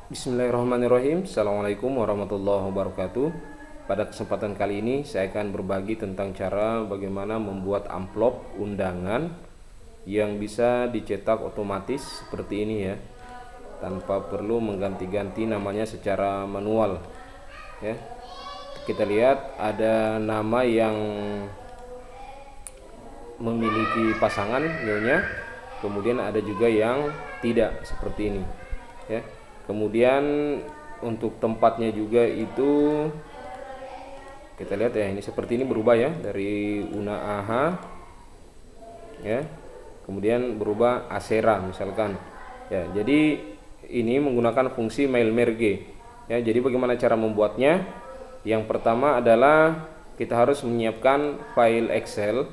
Bismillahirrahmanirrahim. Assalamualaikum warahmatullahi wabarakatuh. Pada kesempatan kali ini saya akan berbagi tentang cara bagaimana membuat amplop undangan yang bisa dicetak otomatis seperti ini ya, tanpa perlu mengganti-ganti namanya secara manual ya. Kita lihat ada nama yang memiliki pasangan nyonya, kemudian ada juga yang tidak seperti ini ya. Kemudian untuk tempatnya juga itu kita lihat ya, ini seperti ini berubah ya, dari Una AHA ya, kemudian berubah Asera misalkan ya. Jadi ini menggunakan fungsi mail merge ya. Jadi bagaimana cara membuatnya? Yang pertama adalah kita harus menyiapkan file Excel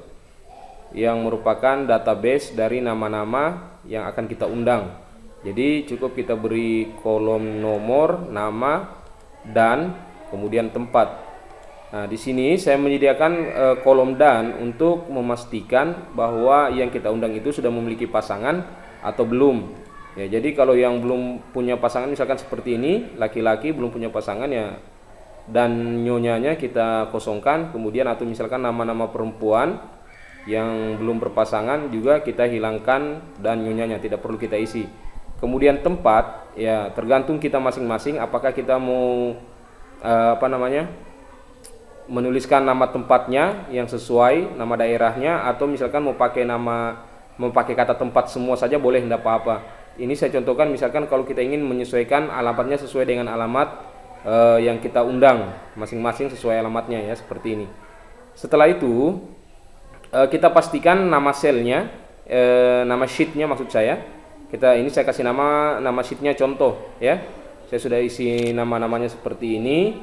yang merupakan database dari nama-nama yang akan kita undang. Jadi cukup kita beri kolom nomor, nama, dan kemudian tempat. Nah, di sini saya menyediakan kolom dan untuk memastikan bahwa yang kita undang itu sudah memiliki pasangan atau belum. Ya, jadi kalau yang belum punya pasangan misalkan seperti ini, laki-laki belum punya pasangan ya, dan nyonyanya kita kosongkan. Kemudian atau misalkan nama-nama perempuan yang belum berpasangan juga kita hilangkan dan nyonyanya tidak perlu kita isi. Kemudian tempat ya, tergantung kita masing-masing apakah kita mau menuliskan nama tempatnya yang sesuai nama daerahnya, atau misalkan mau pakai kata tempat semua saja boleh, tidak apa-apa. Ini saya contohkan misalkan kalau kita ingin menyesuaikan alamatnya sesuai dengan alamat yang kita undang, masing-masing sesuai alamatnya ya, seperti ini. Setelah itu kita pastikan nama selnya, nama sheetnya maksud saya. Ini saya kasih nama sheetnya contoh ya. Saya sudah isi nama-namanya seperti ini.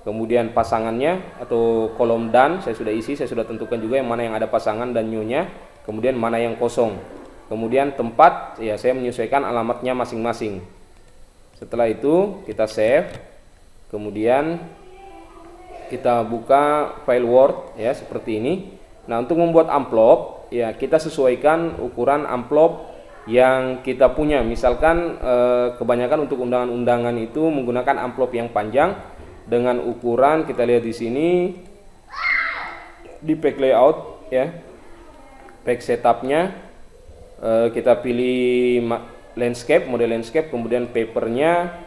Kemudian pasangannya atau kolom dan saya sudah isi, saya sudah tentukan juga yang mana yang ada pasangan dan nyonya, kemudian mana yang kosong. Kemudian tempat ya, saya menyesuaikan alamatnya masing-masing. Setelah itu kita save. Kemudian kita buka file Word ya, seperti ini. Nah, untuk membuat amplop ya, kita sesuaikan ukuran amplop yang kita punya. Misalkan kebanyakan untuk undangan-undangan itu menggunakan amplop yang panjang dengan ukuran, kita lihat di sini di pack layout ya, pack setupnya kita pilih landscape, model landscape, kemudian papernya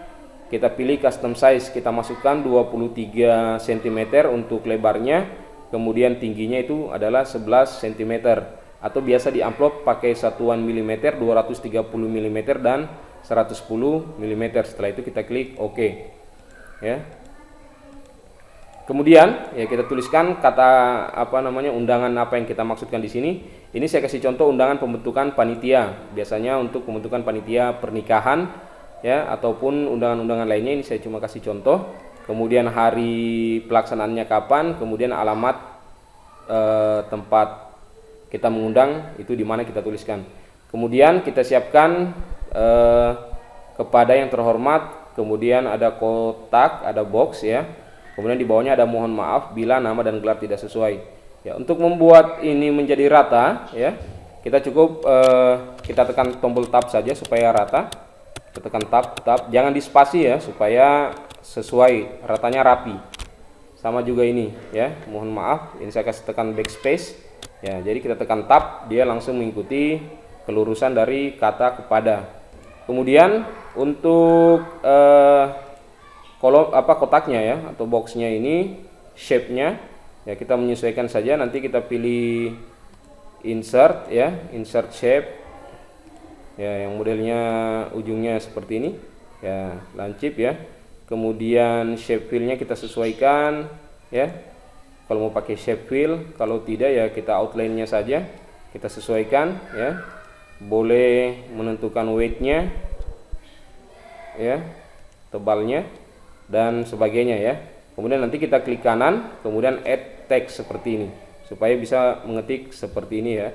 kita pilih custom size, kita masukkan 23 cm untuk lebarnya, kemudian tingginya itu adalah 11 cm, atau biasa di amplop pakai satuan mm, 230 mm dan 110 mm. Setelah itu kita klik OK ya. Kemudian ya, kita tuliskan kata undangan apa yang kita maksudkan di sini. Ini saya kasih contoh undangan pembentukan panitia. Biasanya untuk pembentukan panitia pernikahan ya, ataupun undangan-undangan lainnya, ini saya cuma kasih contoh. Kemudian hari pelaksanaannya kapan, kemudian alamat tempat kita mengundang itu di mana kita tuliskan. Kemudian kita siapkan kepada yang terhormat, kemudian ada kotak, ada box ya. Kemudian di bawahnya ada mohon maaf bila nama dan gelar tidak sesuai. Ya, untuk membuat ini menjadi rata ya, kita cukup kita tekan tombol tab saja supaya rata. Kita tekan tab, jangan dispasi ya, supaya sesuai, ratanya rapi. Sama juga ini ya, mohon maaf, ini saya kasih tekan backspace. Ya, jadi kita tekan tab, dia langsung mengikuti kelurusan dari kata kepada. Kemudian untuk kotaknya ya, atau boxnya ini, shape-nya ya, kita menyesuaikan saja. Nanti kita pilih insert ya, insert shape ya, yang modelnya ujungnya seperti ini ya, lancip ya. Kemudian shape fill-nya kita sesuaikan ya, kalau mau pakai shape fill, kalau tidak ya kita outline-nya saja kita sesuaikan ya. Boleh menentukan weight-nya ya, tebalnya dan sebagainya ya. Kemudian nanti kita klik kanan, kemudian add text seperti ini supaya bisa mengetik seperti ini ya.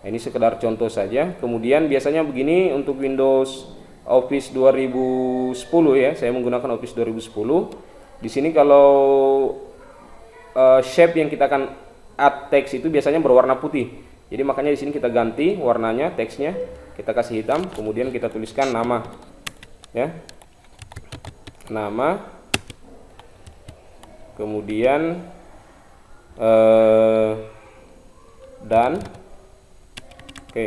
Nah, ini sekedar contoh saja. Kemudian biasanya begini untuk Windows Office 2010 ya, saya menggunakan Office 2010. Di sini kalau shape yang kita akan add text itu biasanya berwarna putih. Jadi makanya di sini kita ganti warnanya, teksnya kita kasih hitam, kemudian kita tuliskan nama, ya. nama, kemudian dan oke.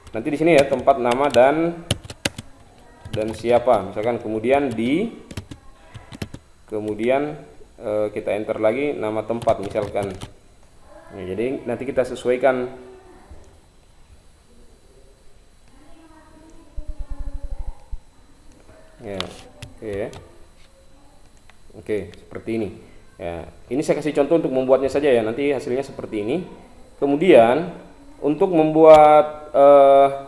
Nanti di sini ya tempat, nama, dan siapa, misalkan, kemudian kemudian kita enter lagi nama tempat misalkan. Nah, jadi nanti kita sesuaikan. Ya, oke ya. Oke, seperti ini. Ya, ini saya kasih contoh untuk membuatnya saja ya. Nanti hasilnya seperti ini. Kemudian untuk membuat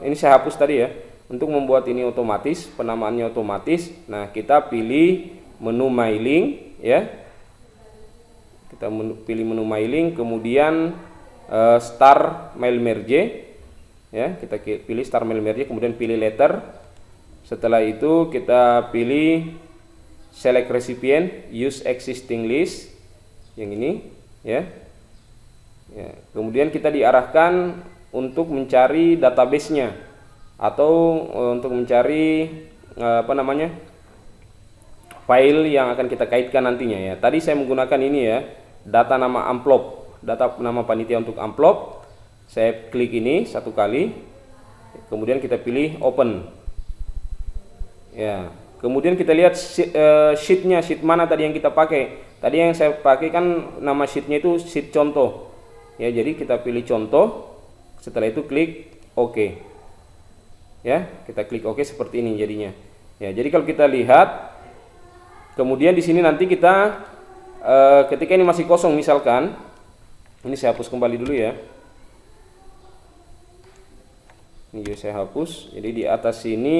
ini saya hapus tadi ya. Untuk membuat ini otomatis, penamaannya otomatis. Nah, kita pilih menu mailing ya. Kita pilih menu mailing, kemudian start mail merge ya. Kita pilih start mail merge, kemudian pilih letter. Setelah itu kita pilih select recipient, use existing list yang ini ya. Ya, kemudian kita diarahkan untuk mencari database-nya atau untuk mencari file yang akan kita kaitkan nantinya ya. Tadi saya menggunakan ini ya, data nama amplop, data nama panitia untuk amplop. Saya klik ini satu kali, kemudian kita pilih open. Ya, kemudian kita lihat sheetnya, sheet mana tadi yang kita pakai. Tadi yang saya pakai kan nama sheetnya itu sheet contoh. Ya, jadi kita pilih contoh. Setelah itu klik OK. Ya, kita klik OK seperti ini jadinya. Ya, jadi kalau kita lihat, kemudian di sini nanti kita ketika ini masih kosong misalkan, ini saya hapus kembali dulu ya. Ini juga saya hapus. Jadi di atas sini.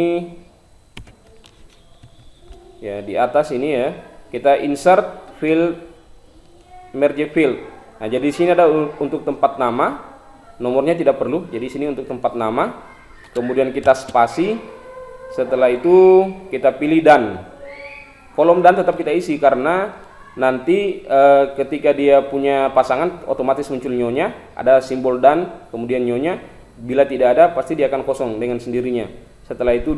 Ya, di atas ini ya, kita insert field, merge field. Nah, jadi di sini ada untuk tempat nama, nomornya tidak perlu. Jadi sini untuk tempat nama. Kemudian kita spasi. Setelah itu kita pilih dan. Kolom dan tetap kita isi karena nanti ketika dia punya pasangan otomatis muncul nyonya, ada simbol dan, kemudian nyonya. Bila tidak ada pasti dia akan kosong dengan sendirinya. Setelah itu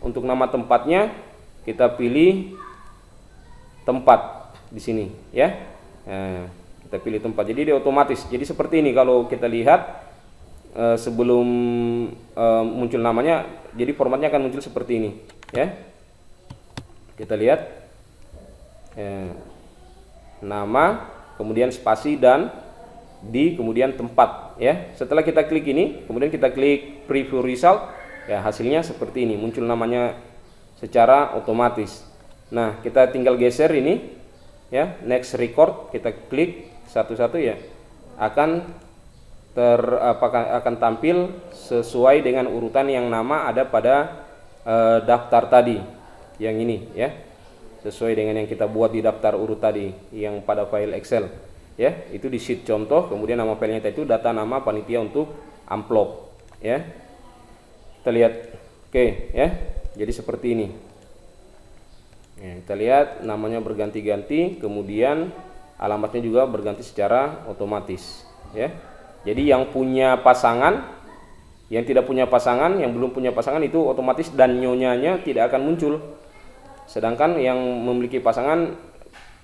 untuk nama tempatnya kita pilih tempat di sini ya. Nah, kita pilih tempat, jadi dia otomatis. Jadi seperti ini kalau kita lihat sebelum muncul namanya, jadi formatnya akan muncul seperti ini ya. Kita lihat nama, kemudian spasi dan kemudian tempat ya. Setelah kita klik ini, kemudian kita klik preview result ya, hasilnya seperti ini, muncul namanya secara otomatis. Nah, kita tinggal geser ini ya, next record, kita klik satu-satu ya, akan tampil sesuai dengan urutan yang nama ada pada daftar tadi yang ini ya, sesuai dengan yang kita buat di daftar urut tadi yang pada file Excel ya. Itu di sheet contoh, kemudian nama filenya itu data nama panitia untuk amplop ya. Kita lihat oke ya. Jadi seperti ini ya, kita lihat namanya berganti-ganti, kemudian alamatnya juga berganti secara otomatis ya. Jadi yang punya pasangan, yang tidak punya pasangan, yang belum punya pasangan itu otomatis dan nyonyanya tidak akan muncul. Sedangkan yang memiliki pasangan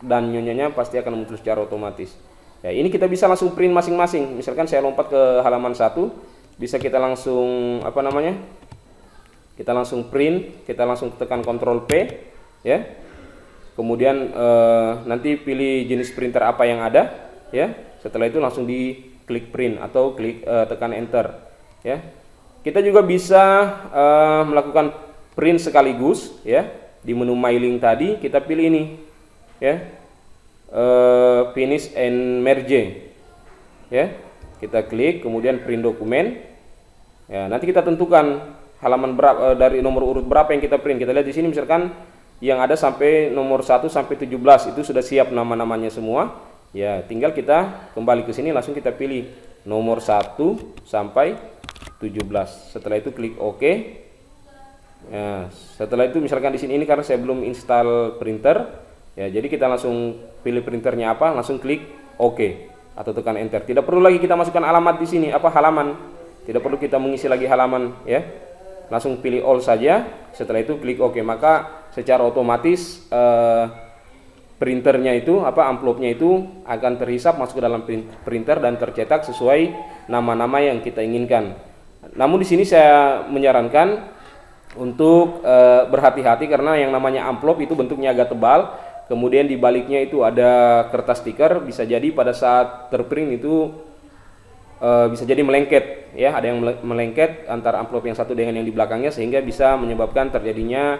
dan nyonyanya pasti akan muncul secara otomatis ya. Ini kita bisa langsung print masing-masing. Misalkan saya lompat ke halaman 1, bisa kita langsung kita langsung print, kita langsung tekan Ctrl P ya. Kemudian nanti pilih jenis printer apa yang ada ya. Setelah itu langsung klik print atau tekan enter ya. Kita juga bisa melakukan print sekaligus ya. Di menu mailing tadi kita pilih ini ya, finish and merge ya. Kita klik, kemudian print dokumen ya. Nanti kita tentukan halaman berapa, dari nomor urut berapa yang kita print. Kita lihat di sini misalkan yang ada sampai nomor 1 sampai 17 itu sudah siap nama-namanya semua ya. Tinggal kita kembali ke sini, langsung kita pilih nomor 1 sampai 17. Setelah itu klik OK ya. Setelah itu misalkan di sini ini karena saya belum install printer ya, jadi kita langsung pilih printernya apa, langsung klik OK atau tekan enter. Tidak perlu lagi kita masukkan alamat di sini, halaman. Tidak perlu kita mengisi lagi halaman ya. Langsung pilih all saja. Setelah itu klik OK, maka secara otomatis printernya itu amplopnya itu akan terhisap masuk ke dalam printer dan tercetak sesuai nama-nama yang kita inginkan. Namun di sini saya menyarankan untuk berhati-hati karena yang namanya amplop itu bentuknya agak tebal, kemudian di baliknya itu ada kertas stiker, bisa jadi pada saat terprint itu bisa jadi melengket ya, ada yang melengket antara amplop yang satu dengan yang di belakangnya sehingga bisa menyebabkan terjadinya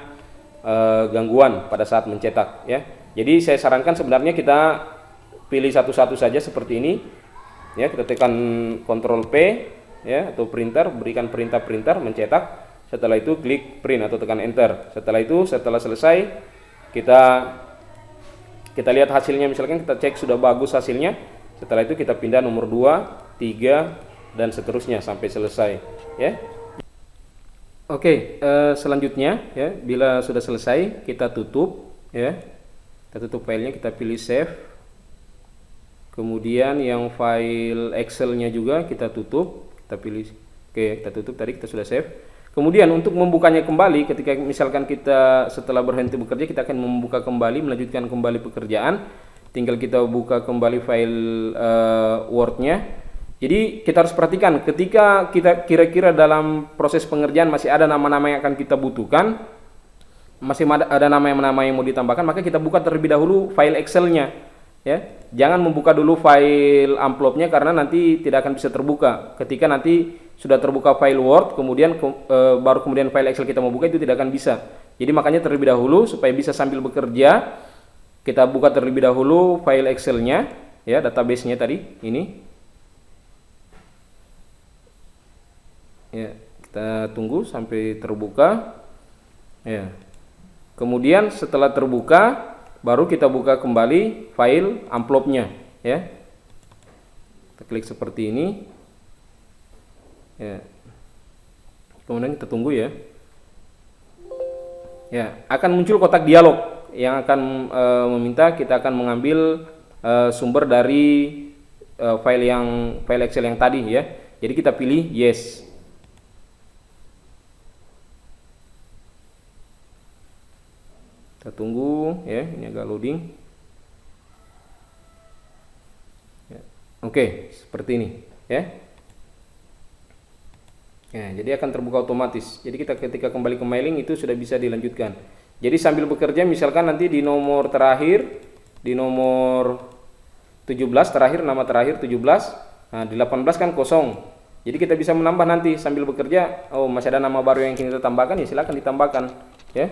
gangguan pada saat mencetak ya. Jadi saya sarankan sebenarnya kita pilih satu-satu saja seperti ini ya, kita tekan Ctrl P ya atau printer, berikan perintah printer mencetak, setelah itu klik print atau tekan enter. Setelah itu setelah selesai kita lihat hasilnya, misalkan kita cek sudah bagus hasilnya, setelah itu kita pindah nomor 2, 3 dan seterusnya sampai selesai ya. Oke, selanjutnya ya, bila sudah selesai kita tutup ya. Kita tutup filenya, kita pilih save. Kemudian yang file Excel-nya juga kita tutup, kita pilih kita tutup, tadi kita sudah save. Kemudian untuk membukanya kembali, ketika misalkan kita setelah berhenti bekerja, kita akan membuka kembali, melanjutkan kembali pekerjaan. Tinggal kita buka kembali file Word-nya. Jadi kita harus perhatikan ketika kita kira-kira dalam proses pengerjaan masih ada nama-nama yang akan kita butuhkan, masih ada nama yang mau ditambahkan, maka kita buka terlebih dahulu file Excel-nya ya. Jangan membuka dulu file amplopnya karena nanti tidak akan bisa terbuka. Ketika nanti sudah terbuka file Word, kemudian baru kemudian file Excel kita mau buka, itu tidak akan bisa. Jadi makanya terlebih dahulu supaya bisa sambil bekerja, kita buka terlebih dahulu file Excel-nya ya, database-nya tadi ini. Ya, kita tunggu sampai terbuka. Ya. Kemudian setelah terbuka, baru kita buka kembali file amplopnya ya. Kita klik seperti ini. Ya. Kemudian kita tunggu ya. Ya, akan muncul kotak dialog yang akan meminta kita akan mengambil sumber dari file Excel yang tadi ya. Jadi kita pilih yes. Kita tunggu ya, ini agak loading ya. Oke, seperti ini ya. Ya, jadi akan terbuka otomatis. Jadi kita ketika kembali ke mailing itu sudah bisa dilanjutkan. Jadi sambil bekerja misalkan nanti di nomor terakhir, di nomor 17 terakhir, nama terakhir 17, nah di 18 kan kosong. Jadi kita bisa menambah nanti sambil bekerja, oh masih ada nama baru yang kita tambahkan, ya silakan ditambahkan ya.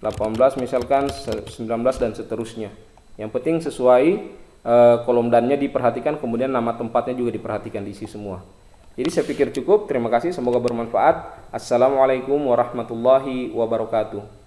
18 misalkan, 19 dan seterusnya. Yang penting sesuai kolom dannya diperhatikan, kemudian nama tempatnya juga diperhatikan, diisi semua. Jadi saya pikir cukup. Terima kasih, semoga bermanfaat. Assalamualaikum warahmatullahi wabarakatuh.